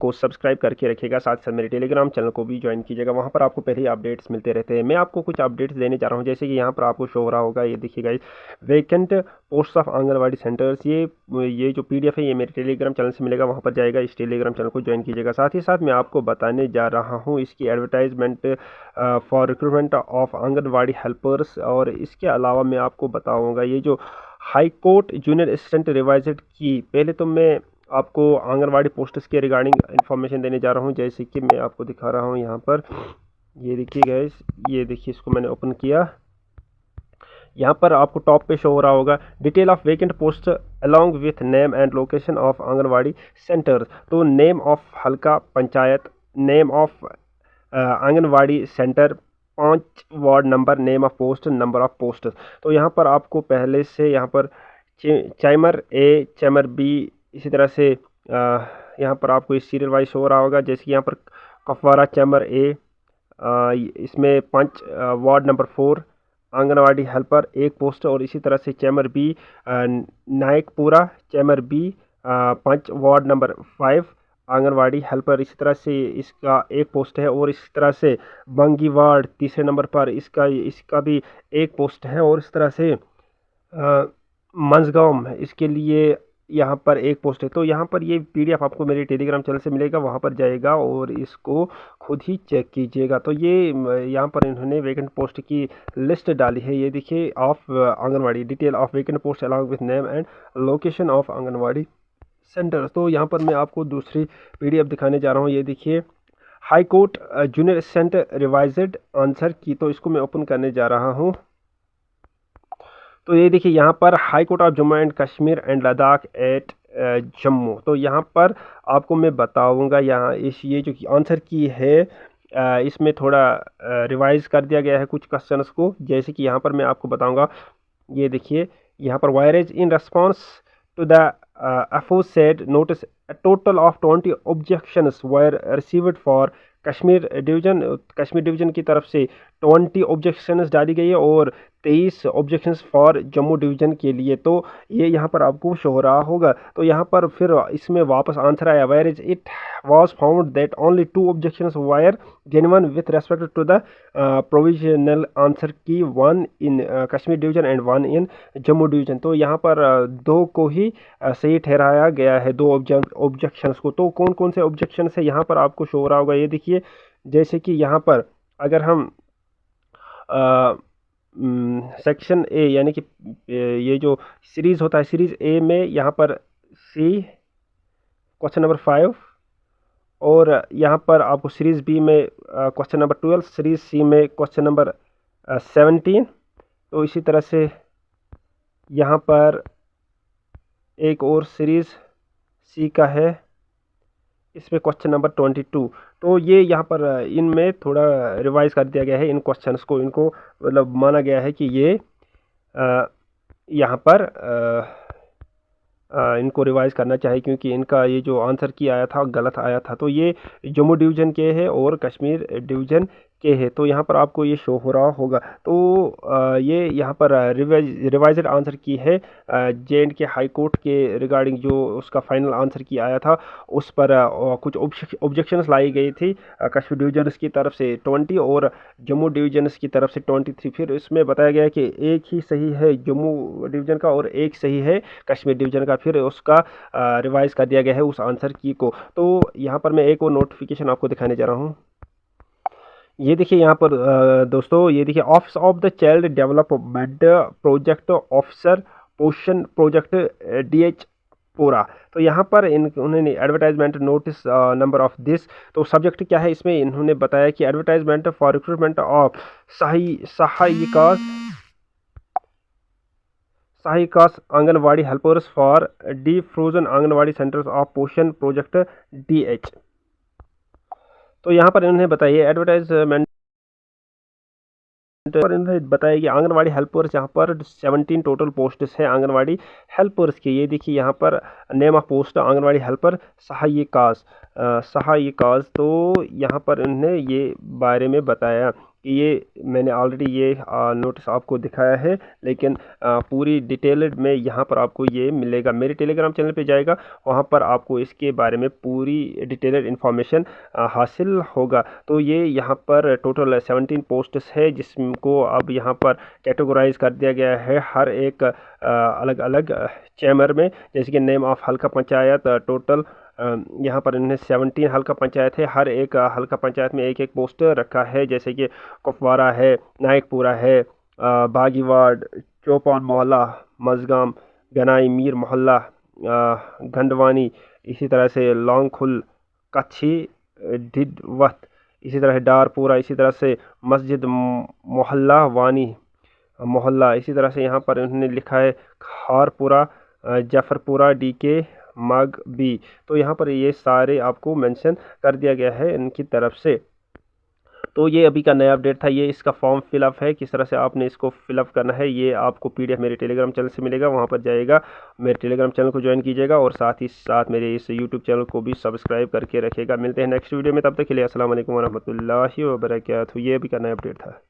को सब्सक्राइब करके रखिएगा, साथ साथ मेरे टेलीग्राम चैनल को भी ज्वाइन कीजिएगा। वहाँ पर आपको पहले ही अपडेट्स मिलते रहते हैं। मैं आपको कुछ अपडेट्स देने जा रहा हूँ, जैसे कि यहाँ पर आपको शो हो रहा होगा, ये देखिए guys, vacant post of anganwadi centres. ये जो PDF है ये मेरे टेलीग्राम चैनल से मिलेगा, वहाँ पर जाएगा, इस टेलीग्राम चैनल को ज्वाइन कीजिएगा। साथ ही साथ मैं आपको बताने जा रहा हूँ इसकी advertisement for recruitment of anganwadi helpers. और इसके अलावा मैं आपको बताऊँगा ये जो high court junior assistant revised की, पहले तो मैं आपको आंगनवाड़ी पोस्ट्स के रिगार्डिंग इंफॉर्मेशन देने जा रहा हूं, जैसे कि मैं आपको दिखा रहा हूं यहाँ पर। ये देखिए गाइस, ये देखिए, इसको मैंने ओपन किया, यहाँ पर आपको टॉप पे शो हो रहा होगा detail of vacant post along with name and location of anganwadi centres. तो नेम ऑफ हल्का panchayat, name of anganwadi centre, 5 ward number, name of post, number of post. तो यहाँ पर आपको पहले से यहाँ पर चैमर A, चैमर B, इसी तरह से यहाँ पर आपको इस सीरियल वाइज हो रहा होगा, जैसे कि यहाँ पर कफवारा चैमर A, इसमें 5 ward number 4 anganwadi helper 1 post. और इसी तरह से चैमर B नायकपुरा चैमर B 5 ward number 5 anganwadi helper, इसी तरह से इसका 1 पोस्ट है। और इसी तरह से बंगी वार्ड 3रे नंबर पर इसका भी 1 पोस्ट है। और इस तरह से मंझगांव, इसके लिए यहाँ पर 1 पोस्ट है। तो यहाँ पर ये PDF आपको मेरे टेलीग्राम चैनल से मिलेगा, वहाँ पर जाएगा और इसको खुद ही चेक कीजिएगा। तो ये यहाँ पर इन्होंने वैकेंट पोस्ट की लिस्ट डाली है, ये देखिए, of anganwadi, detail of vacant post along with name and location of anganwadi centre. तो यहाँ पर मैं आपको दूसरी PDF दिखाने जा रहा हूँ, ये देखिए, high court junior assistant revised answer की। तो इसको मैं ओपन करने जा रहा हूँ। तो ये देखिए, यहाँ पर high court of Jammu and Kashmir and Ladakh at Jammu. तो यहाँ पर आपको मैं बताऊँगा, यहाँ ये जो आंसर की है इसमें थोड़ा रिवाइज कर दिया गया है कुछ क्वेश्चंस को, जैसे कि यहाँ पर मैं आपको बताऊँगा। ये देखिए, यहाँ पर whereas in response to the aforesaid notice a total of 20 objections were received for Kashmir division की तरफ से 20 ऑब्जेक्शंस डाली गई है और 23 ऑब्जेक्शंस फॉर जम्मू डिवीज़न के लिए। तो ये यहाँ पर आपको शो हो रहा होगा। तो यहाँ पर फिर इसमें वापस आंसर आया, whereas it was found that only 2 objections were genuine with respect to the provisional answer की, 1 in Kashmir division and 1 in Jammu division. तो यहाँ पर 2 को ही सही ठहराया गया है, 2 ऑब्जेक्शंस को। तो कौन कौन से ऑब्जेक्शंस है यहाँ पर आपको शो हो रहा होगा, ये देखिए, जैसे कि यहाँ पर अगर हम सेक्शन A यानी कि ये जो सीरीज़ होता है, सीरीज़ A में यहाँ पर C क्वेश्चन नंबर 5, और यहाँ पर आपको सीरीज़ B में क्वेश्चन नंबर 12, सीरीज़ C में क्वेश्चन नंबर 17। तो इसी तरह से यहाँ पर एक और सीरीज़ C का है, इसमें क्वेश्चन नंबर 22। तो ये यहाँ पर इनमें थोड़ा रिवाइज कर दिया गया है, इन क्वेश्चंस को, इनको मतलब माना गया है कि ये यहाँ पर इनको रिवाइज करना चाहिए, क्योंकि इनका ये जो आंसर की आया था गलत आया था। तो ये जम्मू डिवीज़न के है और कश्मीर डिवीज़न के है। तो यहाँ पर आपको ये शो हो रहा होगा। तो ये यहाँ पर रिवाइज्ड आंसर की है J&K के हाई कोर्ट के रिगार्डिंग, जो उसका फाइनल आंसर की आया था उस पर कुछ ऑब्जेक्शंस लाई गई थी कश्मीर डिवीजन्स की तरफ से 20 और जम्मू डिवीजन्स की तरफ से 23। फिर इसमें बताया गया कि एक ही सही है जम्मू डिवीज़न का और एक सही है कश्मीर डिवीज़न का, फिर उसका रिवाइज कर दिया गया है उस आंसर की को। तो यहाँ पर मैं एक और नोटिफिकेशन आपको दिखाने जा रहा हूँ, ये देखिए यहाँ पर दोस्तों, ये देखिए, office of the child development project officer पोषण प्रोजेक्ट DH पूरा। तो यहाँ पर उन्होंने advertisement notice number of this. तो सब्जेक्ट क्या है, इसमें इन्होंने बताया कि एडवर्टाइजमेंट फॉर रिक्रूटमेंट ऑफ सहायिका anganwadi helpers for D frozen anganwadi centres of पोषण प्रोजेक्ट DH। तो यहाँ पर इन्होंने बताया एडवर्टाइजमेंट पर इन्होंने बताया कि आंगनवाड़ी हेल्पर्स यहाँ पर 17 टोटल पोस्ट्स हैं आंगनवाड़ी हेल्पर्स के। ये देखिए यहाँ पर name of post anganwadi helper सहायिकास। तो यहाँ पर इन्होंने ये बारे में बताया कि ये मैंने ऑलरेडी ये नोटिस आपको दिखाया है, लेकिन पूरी डिटेल्ड में यहाँ पर आपको ये मिलेगा। मेरे टेलीग्राम चैनल पे जाएगा, वहाँ पर आपको इसके बारे में पूरी डिटेल्ड इन्फॉर्मेशन हासिल होगा। तो ये यहाँ पर टोटल 17 पोस्ट्स है, जिसको अब यहाँ पर कैटेगराइज कर दिया गया है हर एक अलग अलग चैम्बर में। जैसे कि नेम ऑफ हल्का पंचायत, टोटल यहाँ पर इन्होंने 17 हल्का पंचायत है, हर एक हल्का पंचायत में एक एक पोस्टर रखा है। जैसे कि कुपवारा है, नायकपुरा है, बागीवाड़, चौपान मोहल्ला, मजगाम, गनाई, मीर मोहल्ला, गंडवानी, इसी तरह से लौंगखुल, कच्छी, डिडवत, इसी तरह डारपुरा, इसी तरह से मस्जिद मोहल्ला वानी मोहल्ला, इसी तरह से यहाँ पर इन्होंने लिखा है खारपुरा, जफरपुरा, डीके, मग बी। तो यहाँ पर ये सारे आपको मेंशन कर दिया गया है इनकी तरफ से। तो ये अभी का नया अपडेट था। ये इसका फॉर्म फिलअप है, किस तरह से आपने इसको फिलअप करना है ये आपको पीडीएफ मेरे टेलीग्राम चैनल से मिलेगा। वहाँ पर जाइएगा, मेरे टेलीग्राम चैनल को ज्वाइन कीजिएगा और साथ ही साथ मेरे इस यूट्यूब चैनल को भी सब्सक्राइब करके रखिएगा। मिलते हैं नेक्स्ट वीडियो में, तब तक के लिए अस्सलाम वालेकुम वरहमतुल्लाहि वबरकातुहू। ये अभी का नया अपडेट था।